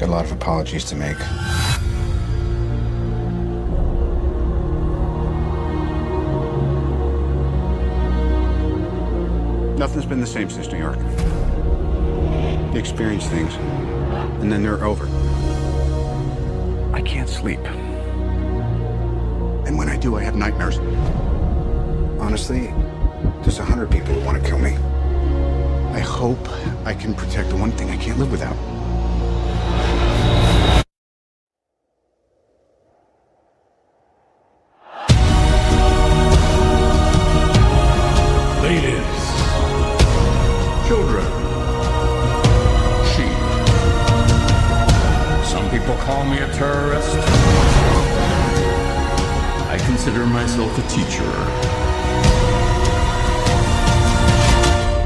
Got a lot of apologies to make. Nothing's been the same since New York. You experience things, and then they're over. I can't sleep. And when I do, I have nightmares. Honestly, there's 100 people who want to kill me. I hope I can protect the one thing I can't live without. Ladies, children, sheep. Some people call me a terrorist. I consider myself a teacher.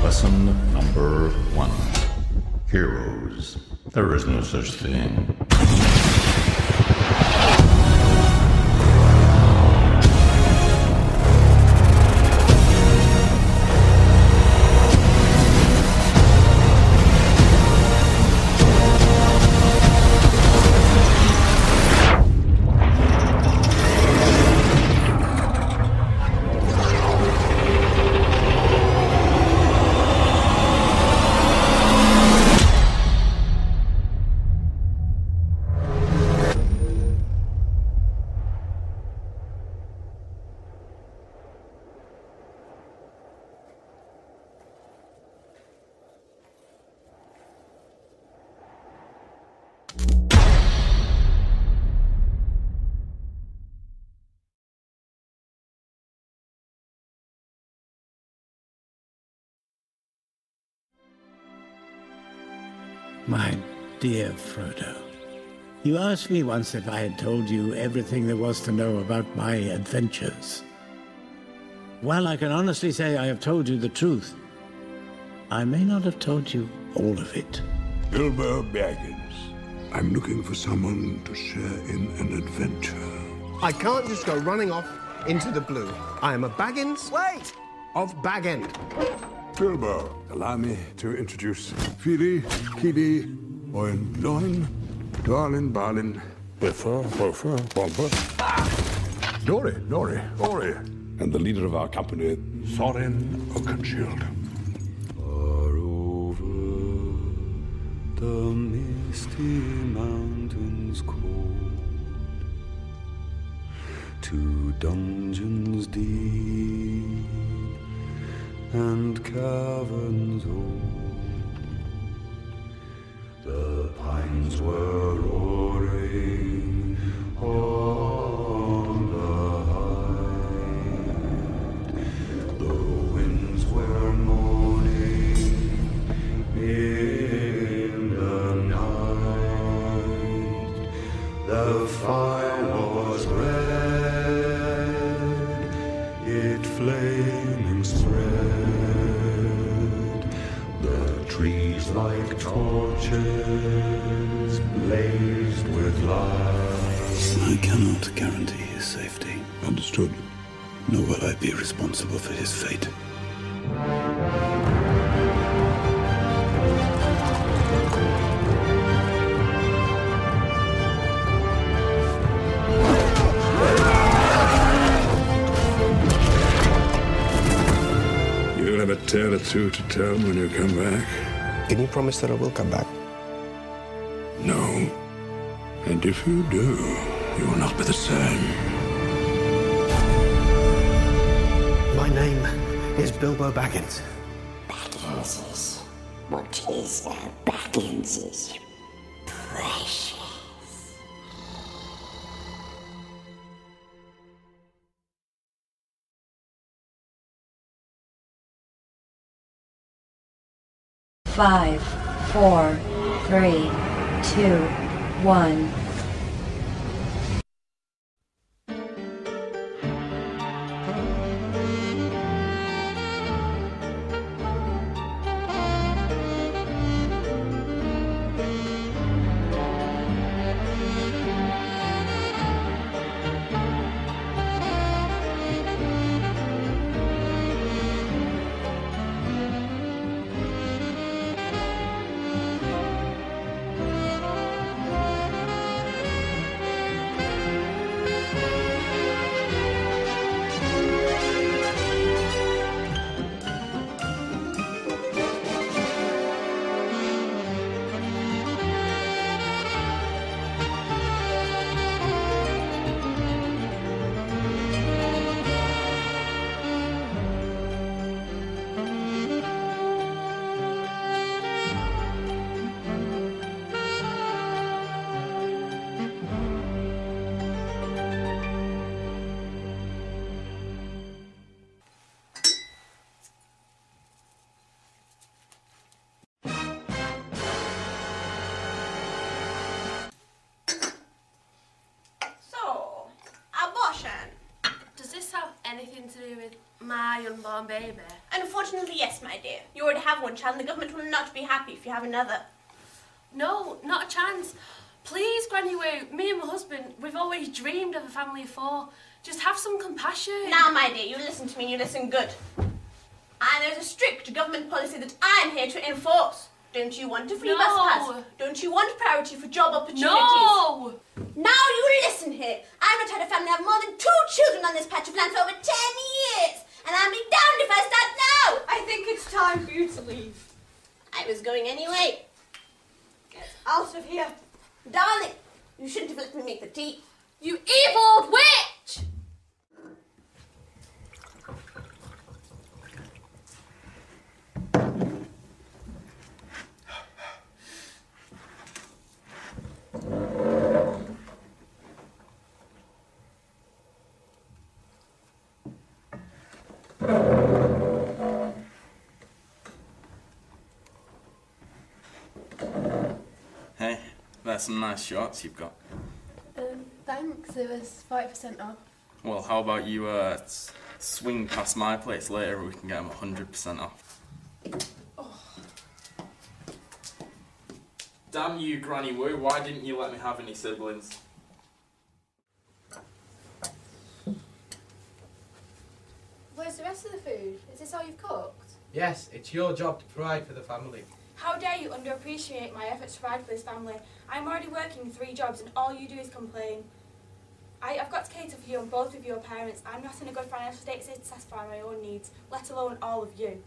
Lesson number 1. Heroes. There is no such thing. My dear Frodo, you asked me once if I had told you everything there was to know about my adventures. Well, I can honestly say I have told you the truth. I may not have told you all of it. Bilbo Baggins. I'm looking for someone to share in an adventure. I can't just go running off into the blue. I am a Baggins. Wait! Of Bag End. Bilbo, allow me to introduce Fili, Kili, Oin, Loin, Darlin, Balin, Biffer, Boffer, Bomber, Dory, Ori, and the leader of our company, Thorin Oakenshield. Far over the misty mountains cold, to dungeons deep and caverns old, the pines were roaring on the height, the winds were moaning in the night, the fire was red, it flaming spread, trees like torches blazed with light. I cannot guarantee his safety. Understood. Nor will I be responsible for his fate. You'll have a tale or two to tell when you come back. Can you promise that I will come back? No. And if you do, you will not be the same. My name is Bilbo Baggins. Bagginses. What is a Bagginses? Precious. Five, 4, 3, 2, 1. anything to do with my unborn baby? Unfortunately, yes, my dear. You already have one child and the government will not be happy if you have another. No, not a chance. Please, Granny Woo, me and my husband, we've always dreamed of a family of 4. Just have some compassion. Now, my dear, you listen to me and you listen good. And there's a strict government policy that I'm here to enforce. Don't you want a free bus pass? Don't you want priority for job opportunities? No! Now you listen here. I've not had a family have more than 2 children on this patch of land for over 10 years. And I'll be damned if I start now. I think it's time for you to leave. I was going anyway. Get out of here. Darling, you shouldn't have let me make the tea. You evil old witch! Hey, there's some nice shorts you've got. Thanks, it was 5% off. Well, how about you swing past my place later and we can get them 100% off. Oh. Damn you, Granny Woo, why didn't you let me have any siblings? Where's the rest of the food? Is this all you've cooked? Yes, it's your job to provide for the family. How dare you underappreciate my efforts to provide for this family? I'm already working 3 jobs and all you do is complain. I've got to cater for you and both of your parents. I'm not in a good financial state to satisfy my own needs, let alone all of you.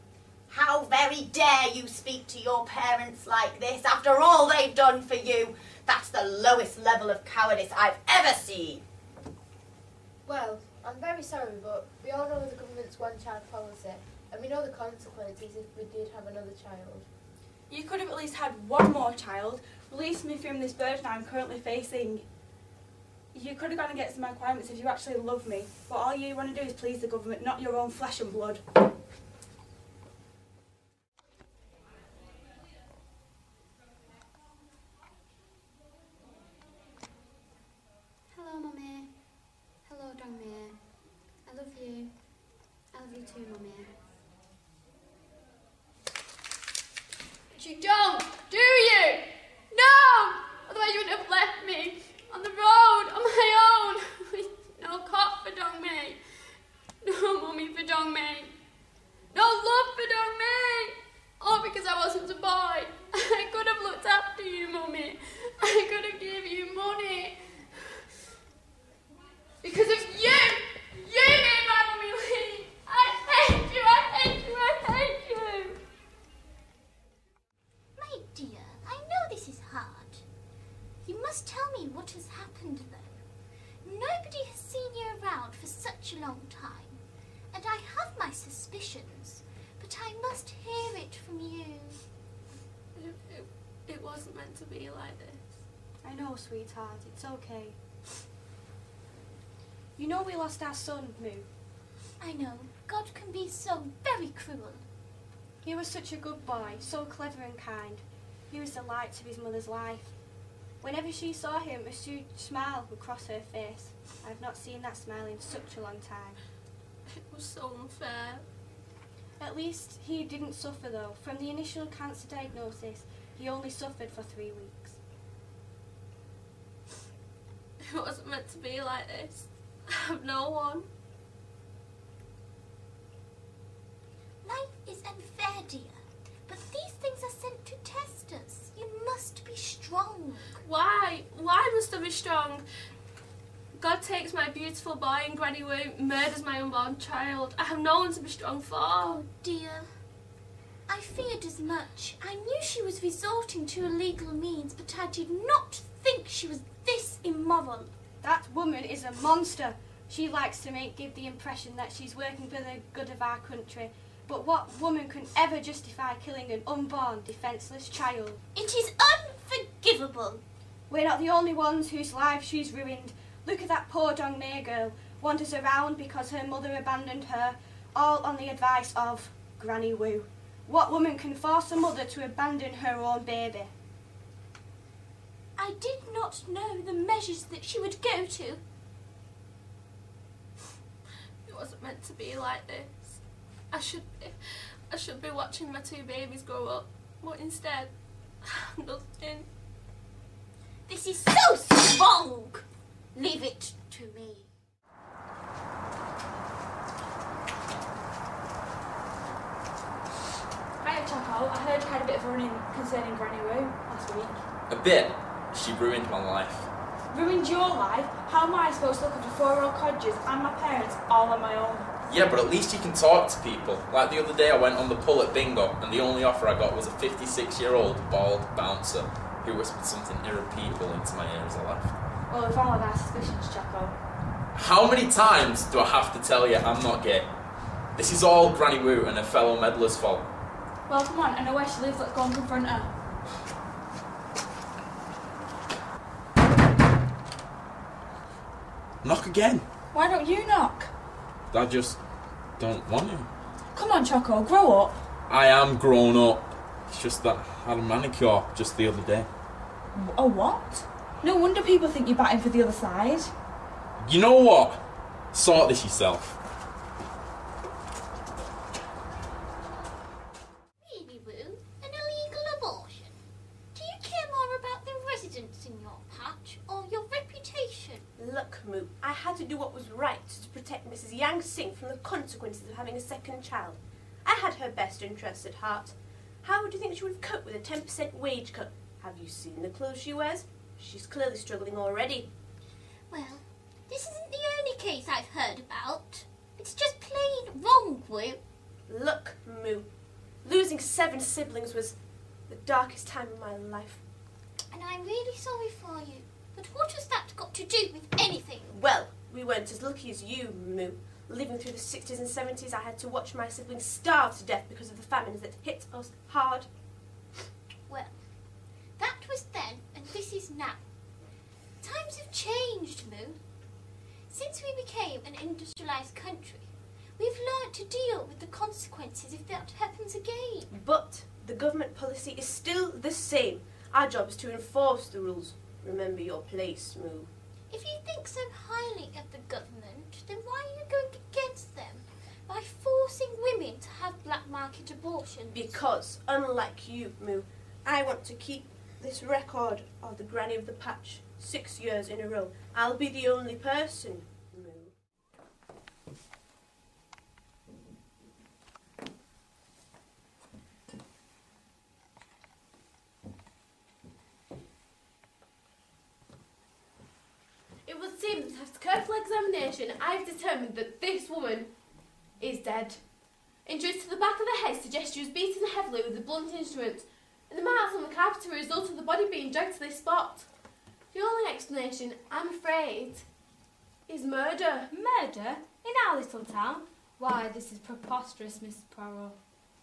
How very dare you speak to your parents like this after all they've done for you? That's the lowest level of cowardice I've ever seen. Well, I'm very sorry, but we all know the government's one-child policy, and we know the consequences if we did have another child. You could have at least had 1 more child, released me from this burden I'm currently facing. You could have gone and get some requirements if you actually love me, but all you want to do is please the government, not your own flesh and blood. Hello, Mummy. Hello, Dongmere. I love you. I love you too, Mummy. But you don't, do you? No! Otherwise you would have left me on the road, on my own. No cot for Dongmere. No mummy for Dongmere. No love for Dongmere. All because I wasn't a boy. I could have looked after you, Mummy. I could have given you money. Because of you! You made my mummy leave! I hate you! I hate you! I hate you! My dear, I know this is hard. You must tell me what has happened, though. Nobody has seen you around for such a long time, and I have my suspicions, but I must hear it from you. It wasn't meant to be like this. I know, sweetheart, it's okay. You know we lost our son, Moo. I know. God can be so very cruel. He was such a good boy, so clever and kind. He was the light of his mother's life. Whenever she saw him, a huge smile would cross her face. I've not seen that smile in such a long time. It was so unfair. At least he didn't suffer, though. From the initial cancer diagnosis, he only suffered for 3 weeks. It wasn't meant to be like this. I have no one. Life is unfair, dear. But these things are sent to test us. You must be strong. Why? Why must I be strong? God takes my beautiful boy and Granny Woo murders my unborn child. I have no one to be strong for. Oh, dear. I feared as much. I knew she was resorting to illegal means, but I did not think she was this immoral. That woman is a monster. She likes to give the impression that she's working for the good of our country. But what woman can ever justify killing an unborn, defenceless child? It is unforgivable. We're not the only ones whose lives she's ruined. Look at that poor Dongmere girl. Wanders around because her mother abandoned her, all on the advice of Granny Woo. What woman can force a mother to abandon her own baby? I did not know the measures that she would go to. It wasn't meant shouldn't be like this. I should be watching my two babies grow up, but instead, nothing. This is so wrong! Leave it to me. Hiya, Choco. I heard you had a bit of a run-in concerning Granny Roo last week. A bit. She ruined my life. Ruined your life? How am I supposed to look after 4-year-old cottagers and my parents all on my own? Yeah, but at least you can talk to people. Like the other day I went on the pull at bingo and the only offer I got was a 56-year-old bald bouncer who whispered something irrepeatable into my ear as I left. Well, we followed our suspicions, Choco. How many times do I have to tell you I'm not gay? This is all Granny Woo and her fellow meddlers' fault. Well, come on, I know where she lives, let's go and confront her. Knock again. Why don't you knock? I just don't want to. Come on, Choco, grow up. I am grown up. It's just that I had a manicure just the other day. A what? No wonder people think you're batting for the other side. You know what? Sort this yourself. Really, Woo? An illegal abortion? Do you care more about the residents in your patch or your reputation? Look, Moo, I had to do what was right to protect Mrs. Yang Sing from the consequences of having a second child. I had her best interests at heart. How would you think she would have coped with a 10% wage cut? Have you seen the clothes she wears? She's clearly struggling already. Well, this isn't the only case I've heard about. It's just plain wrong, Woo. Look, Moo, losing 7 siblings was the darkest time of my life. And I'm really sorry for you. But what has that got to do with anything? Well, we weren't as lucky as you, Moo. Living through the 60s and 70s, I had to watch my siblings starve to death because of the famines that hit us hard. Well, that was then, and this is now. Times have changed, Moo. Since we became an industrialised country, we've learnt to deal with the consequences if that happens again. But the government policy is still the same. Our job is to enforce the rules. Remember your place, Moo. If you think so highly of the government, then why are you going against them by forcing women to have black market abortions? Because, unlike you, Moo, I want to keep this record of the Granny of the Patch 6 years in a row. I'll be the only person, Moo. It would seem that after careful examination, I've determined that this woman is dead. Injuries to the back of the head suggest she was beaten heavily with a blunt instrument, and the marks on the carpet are a result of the body being dragged to this spot. The only explanation, I'm afraid, is murder. Murder? In our little town? Why, this is preposterous, Mrs. Poirot.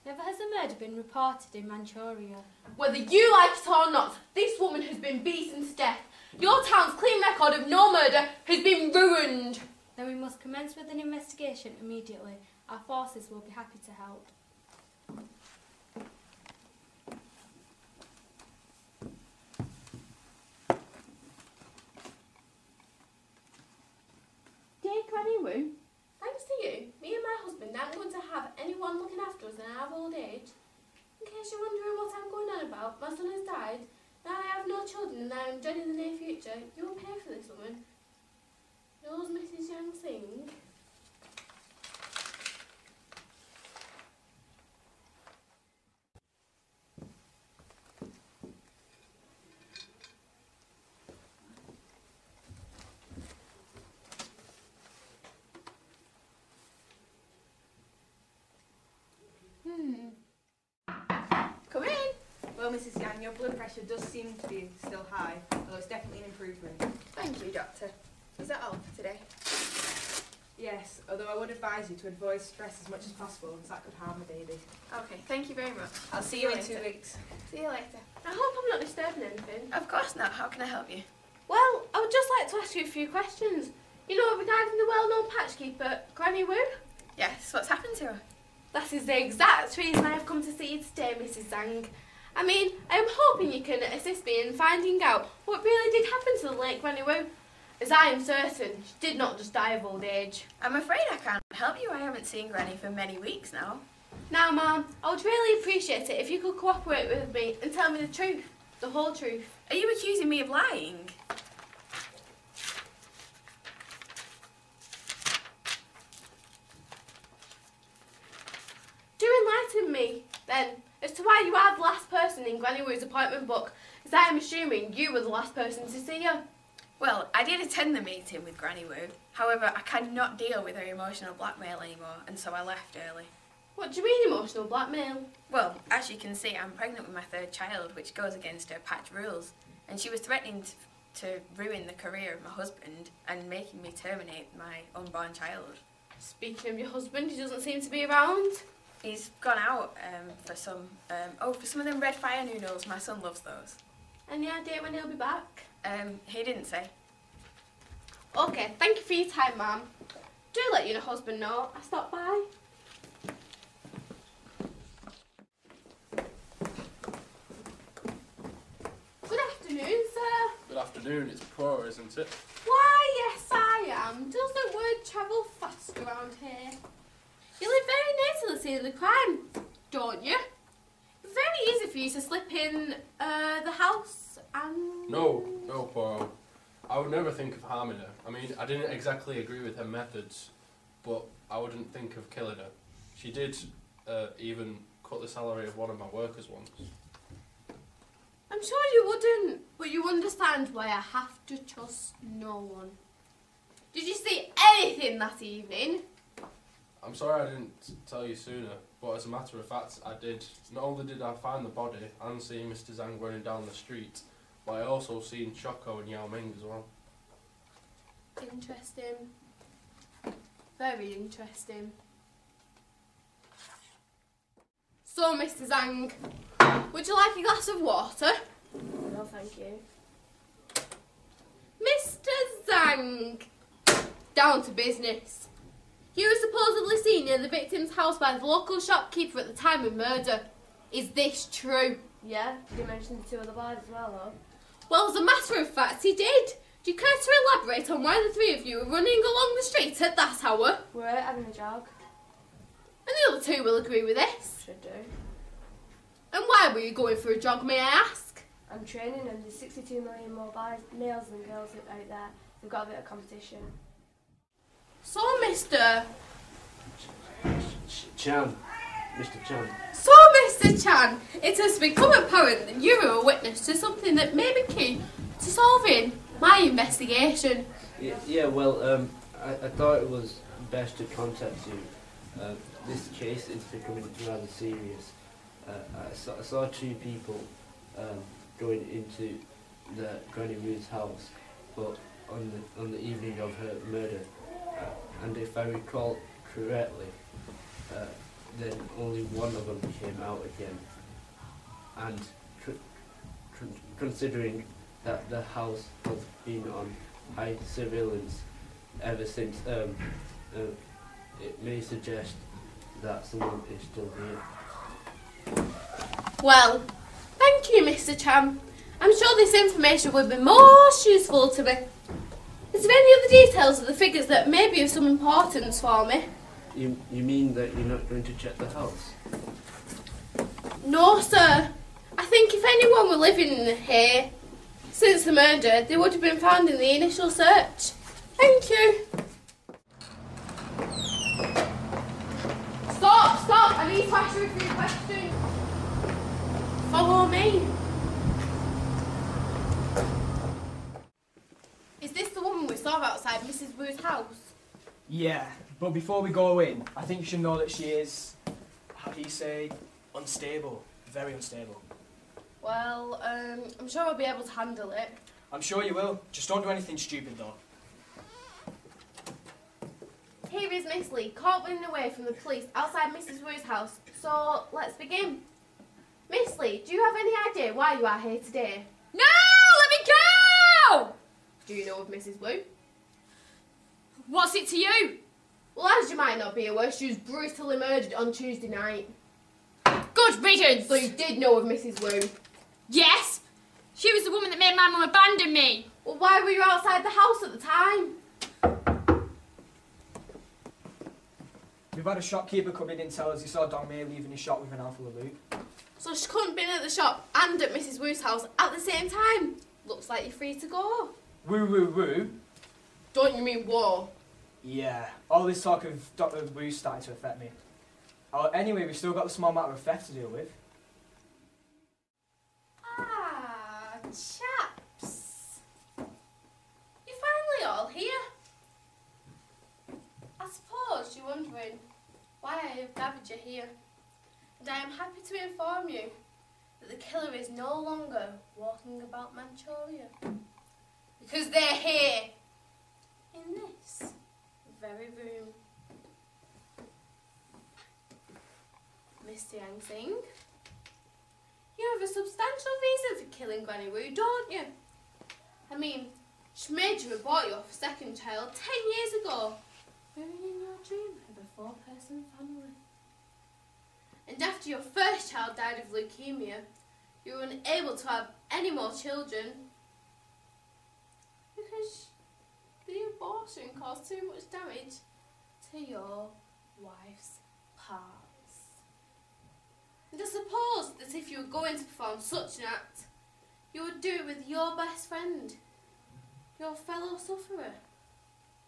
Never has a murder been reported in Manchuria. Whether you like it or not, this woman has been beaten to death. Your town's clean record of no murder has been ruined. Then we must commence with an investigation immediately. Our forces will be happy to help. Dear Granny Woo, thanks to you, me and my husband aren't going to have anyone looking after us in our old age. In case you're wondering what I'm going on about, my son has died. Now I have no children and I am dreading the near future. You will pay for this woman. Yours, Mrs. Yang Sing. Come in. Well, Mrs. Yang, your blood pressure does seem to be still high, although it's definitely an improvement. Thank you, Doctor. Is that all for today? Yes, although I would advise you to avoid stress as much as possible, as that could harm the baby. Okay, thank you very much. I'll see you in 2 weeks. See you later. I hope I'm not disturbing anything. Of course not. How can I help you? Well, I would just like to ask you a few questions. You know, regarding the well-known patchkeeper, Granny Woo? Yes, what's happened to her? That is the exact reason I have come to see you today, Mrs. Zhang. I mean, I am hoping you can assist me in finding out what really did happen to the late Granny Woo. as I am certain she did not just die of old age. I'm afraid I can't help you. I haven't seen Granny for many weeks now. Now, Mum, I would really appreciate it if you could cooperate with me and tell me the truth, the whole truth. Are you accusing me of lying? Do enlighten me, then, as to why you are the last person in Granny Woo's appointment book, as I am assuming you were the last person to see her. Well, I did attend the meeting with Granny Woo. However, I cannot deal with her emotional blackmail anymore, and so I left early. What do you mean emotional blackmail? Well, as you can see, I'm pregnant with my third child, which goes against her patch rules. And she was threatening to ruin the career of my husband and making me terminate my unborn child. Speaking of your husband, he doesn't seem to be around. He's gone out for some of them red fire noodles. My son loves those. Any idea when he'll be back? He didn't say. Okay, thank you for your time, Mum. Do let your husband know I stopped by. Good afternoon, sir. Good afternoon, it's Poirot, isn't it? Why, yes, I am. Does the word travel fast around here? You live very near to the scene of the crime, don't you? It's very easy for you to slip in the house and... No, Poirot. I would never think of harming her. I mean, I didn't exactly agree with her methods, but I wouldn't think of killing her. She did even cut the salary of one of my workers once. I'm sure you wouldn't, but you understand why I have to trust no one. Did you see anything that evening? I'm sorry I didn't tell you sooner, but as a matter of fact, I did. Not only did I find the body and see Mr. Zhang running down the street, but I also seen Choco and Yao Ming as well. Interesting. Very interesting. So, Mr. Zhang, would you like a glass of water? No, thank you. Mr. Zhang, down to business. You were supposedly seen near the victim's house by the local shopkeeper at the time of murder. Is this true? Yeah, did you mention the two other boys as well, though? Well, as a matter of fact, he did. Do you care to elaborate on why the three of you were running along the street at that hour? We're out having a jog. And the other two will agree with this. Should do. And why were you going for a jog, may I ask? I'm training and there's 62 million more males than girls out there. We've got a bit of competition. So, Mr. Chan. Mr. Chan. So, Mr. Chan, it has become apparent that you are a witness to something that may be key to solving my investigation. Yeah, well, I thought it was best to contact you. This case is becoming rather serious. I saw two people going into the Granny Ruth's house, but on the evening of her murder, and if I recall correctly, then only one of them came out again. And considering that the house has been on high surveillance ever since, it may suggest that someone is still here. Well, thank you, Mr. Chan. I'm sure this information would be most useful to me. Is there any other details of the figures that may be of some importance for me? You mean that you're not going to check the house? No, sir. I think if anyone were living here since the murder, they would have been found in the initial search. Thank you. Stop! I need to ask you a few questions. Follow me. Is this the woman we saw outside Mrs. Wu's house? Yeah, but before we go in, I think you should know that she is, how do you say, unstable. Very unstable. Well, I'm sure I'll be able to handle it. I'm sure you will. Just don't do anything stupid, though. Here is Miss Lee, caught running away from the police outside Mrs. Wu's house. So, let's begin. Miss Lee, do you have any idea why you are here today? No! Let me go! Do you know of Mrs. Wu? What's it to you? Well, as you might not be aware, she was brutally murdered on Tuesday night. Good riddance! So you did know of Mrs. Wu? Yes! She was the woman that made my mum abandon me. Well, why were you outside the house at the time? We've had a shopkeeper come in and tell us he saw Dong May leaving his shop with an armful of loot. So she couldn't have been at the shop and at Mrs. Wu's house at the same time. Looks like you're free to go. Woo, woo, woo. Don't you mean war? Yeah, all this talk of Dr. Wu's starting to affect me. Oh, anyway, we've still got the small matter of theft to deal with. Ah, chaps. You're finally all here. I suppose you're wondering why I have gathered you here. And I am happy to inform you that the killer is no longer walking about Manchuria. Because they're here. In this very room. Mr. Yang Sing, you have a substantial reason for killing Granny Wu, don't you? I mean, she made you abort your second child 10 years ago, wherein in your dream of a 4-person family. And after your first child died of leukemia, you were unable to have any more children because the abortion caused too much damage to your wife's parts. And I suppose that if you were going to perform such an act, you would do it with your best friend, your fellow sufferer,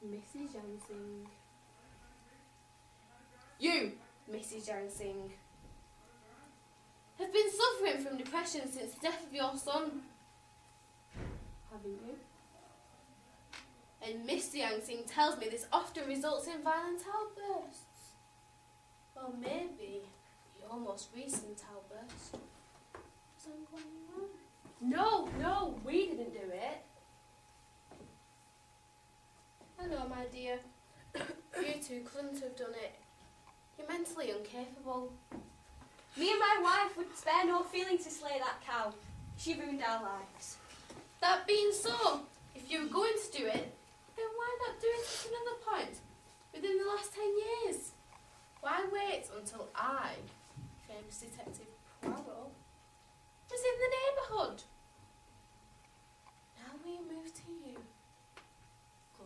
Mrs. Yang Sing. You, Mrs. Yang Sing, have been suffering from depression since the death of your son, haven't you? And Mr. Yang Sing tells me this often results in violent outbursts. Well, maybe your most recent outburst was on Granny Wu. No, we didn't do it. I know, my dear. You two couldn't have done it. You're mentally incapable. Me and my wife would spare no feeling to slay that cow. She ruined our lives. That being so, if you were going to do it, then why not do it at another point, within the last 10 years? Why wait until I, famous detective Poirot, was in the neighbourhood? Now we move to you,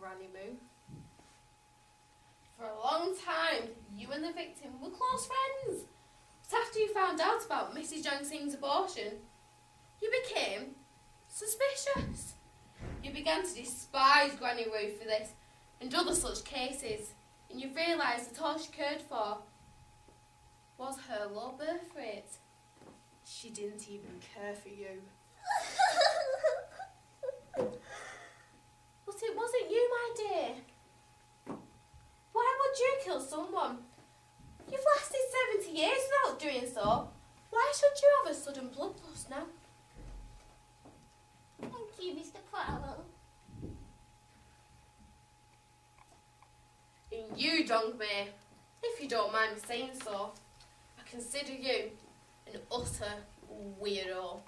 Granny Moo. For a long time, you and the victim were close friends. But after you found out about Mrs. Yang Sing's abortion, you became suspicious. You began to despise Granny Wu for this and other such cases, and you realised that all she cared for was her low birth rate. She didn't even care for you. But it wasn't you, my dear. Why would you kill someone? You've lasted 70 years without doing so. Why should you have a sudden bloodlust now? Thank you, Mr. Poirot. And you, Dongmei, if you don't mind me saying so, I consider you an utter weirdo.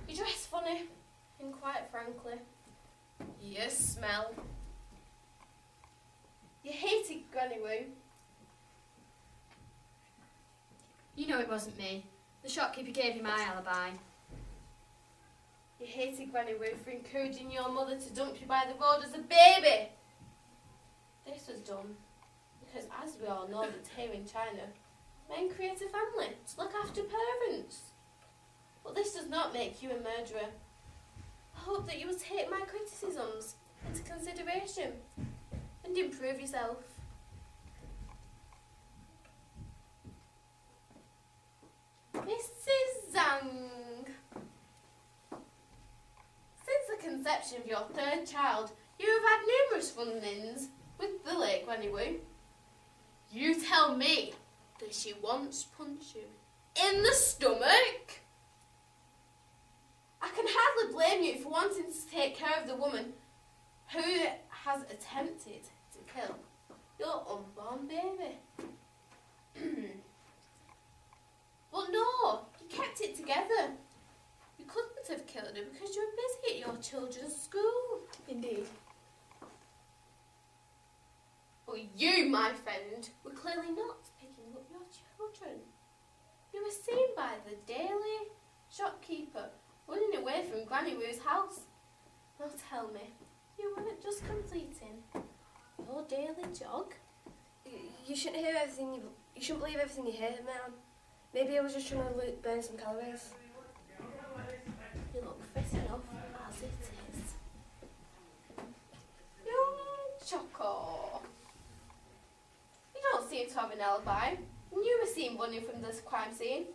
You dress funny, and quite frankly, you smell. You hated Granny Wu. You know it wasn't me. The shopkeeper gave you my alibi. You hated Granny Wu for encouraging your mother to dump you by the road as a baby. This was done because, as we all know, that here in China, men create a family to look after parents. But this does not make you a murderer. I hope that you will take my criticisms into consideration and improve yourself. Mrs. Zhang, since the conception of your third child, you have had numerous run-ins with the late Granny Wu. You tell me that she once punched you in the stomach? I can hardly blame you for wanting to take care of the woman who has attempted to kill your unborn baby. But no, you kept it together. You couldn't have killed her because you were busy at your children's school. Indeed. But you, my friend, were clearly not picking up your children. You were seen by the daily shopkeeper running away from Granny Rue's house. Now tell me, you weren't just completing your daily jog? You shouldn't hear everything. You shouldn't believe everything you hear, man. Maybe I was just trying to burn some calories. You look fit enough as it is. Young Choco. You don't seem to have an alibi. You were seen running from this crime scene.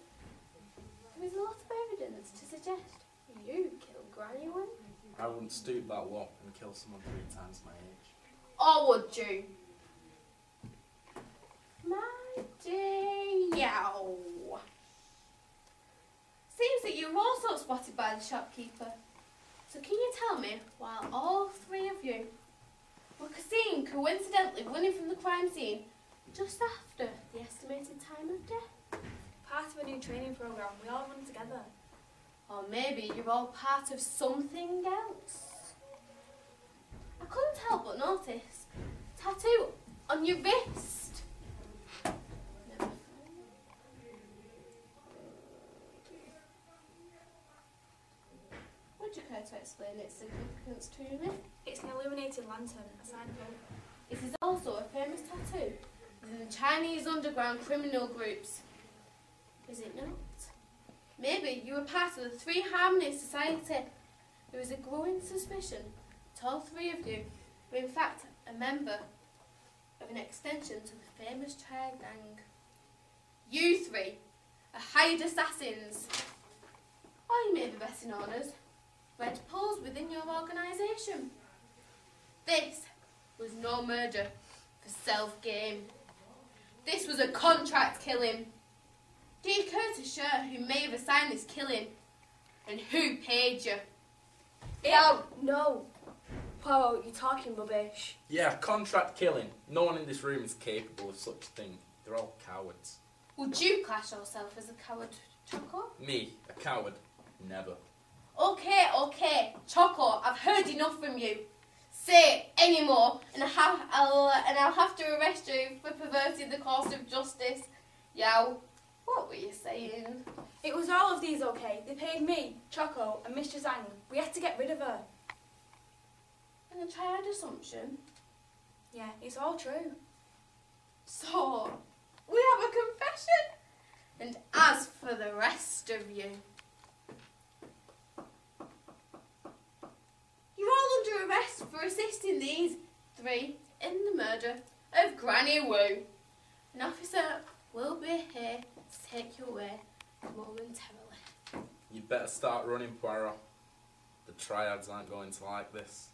There is a lot of evidence to suggest you killed Granny Wynne. I wouldn't stoop that low and kill someone 3 times my age. Or would you? My dear Yow. Seems that you were also spotted by the shopkeeper. So can you tell me why all 3 of you were seen coincidentally running from the crime scene just after the estimated time of death? Part of a new training program. We all run together. Or maybe you're all part of something else. I couldn't help but notice a tattoo on your wrist. Would you care to explain its significance to me? It's an illuminated lantern, a sign of hope. It is also a famous tattoo within the Chinese underground criminal groups. Is it not? Maybe you were part of the 3 Harmony Society. There is a growing suspicion that all 3 of you were in fact a member of an extension to the famous Triad Gang. You 3 are hired assassins, or you may be better known as Red Poles within your organisation. This was no murder for self-gain. This was a contract killing. Do you care to share who may have assigned this killing and who paid you? No. Poirot, you're talking rubbish. Yeah, contract killing. No one in this room is capable of such a thing. They're all cowards. Would you class yourself as a coward, Choco? Me, a coward? Never. Okay, Choco, I've heard enough from you. Say any more, and I'll have to arrest you for perverting the course of justice. Yow, what were you saying? It was all of these, okay? They paid me, Choco, and Miss Zhang. We had to get rid of her. And a triad assumption? Yeah, it's all true. So, we have a confession. And as for the rest of you, you're all under arrest for assisting these 3 in the murder of Granny Wu. An officer will be here to take you away momentarily. You'd better start running, Poirot. The triads aren't going to like this.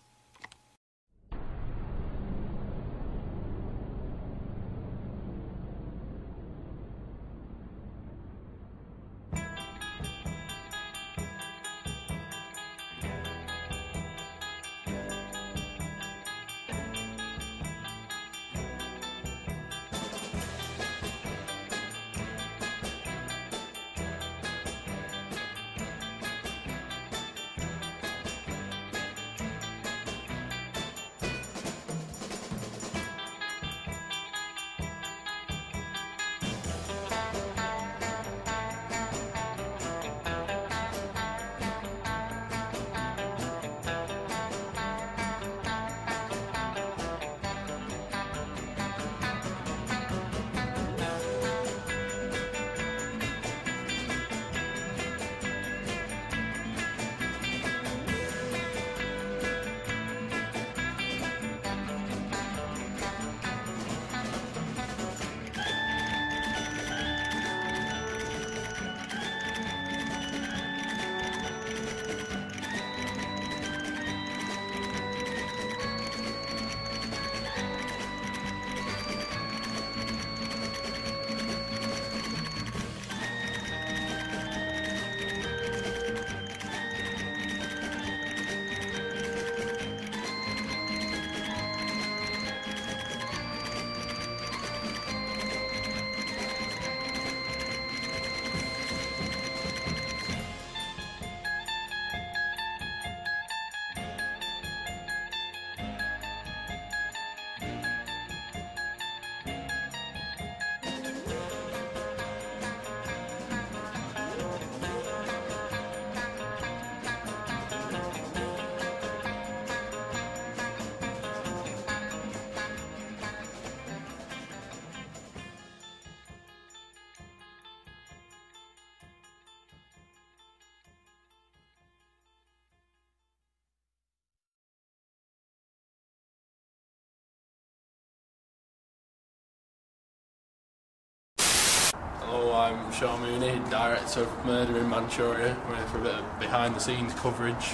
Hello, I'm Sean Mooney, director of Murder in Manchuria. We're here for a bit of behind-the-scenes coverage.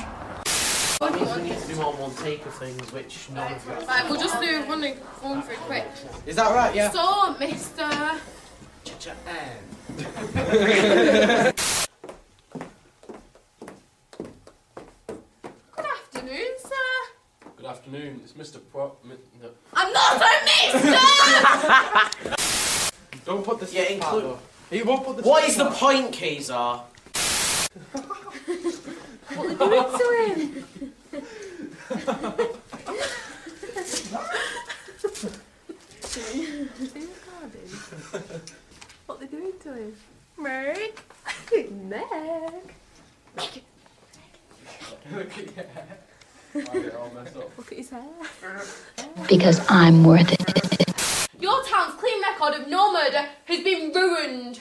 That means we need to do more one take of things, which none of you. Right, we'll just do one through quick. Is that right? Yeah. So, Mr. Good afternoon, sir. Good afternoon, it's Mr. No. I'm not a mister! Don't put the Yeah, include. He won't put the. What is the point, Kazar? What are you doing to him? What are they doing to him? Meg? Meg? Look at his hair. Because I'm worth it. Your town's clean record of no murder has been ruined.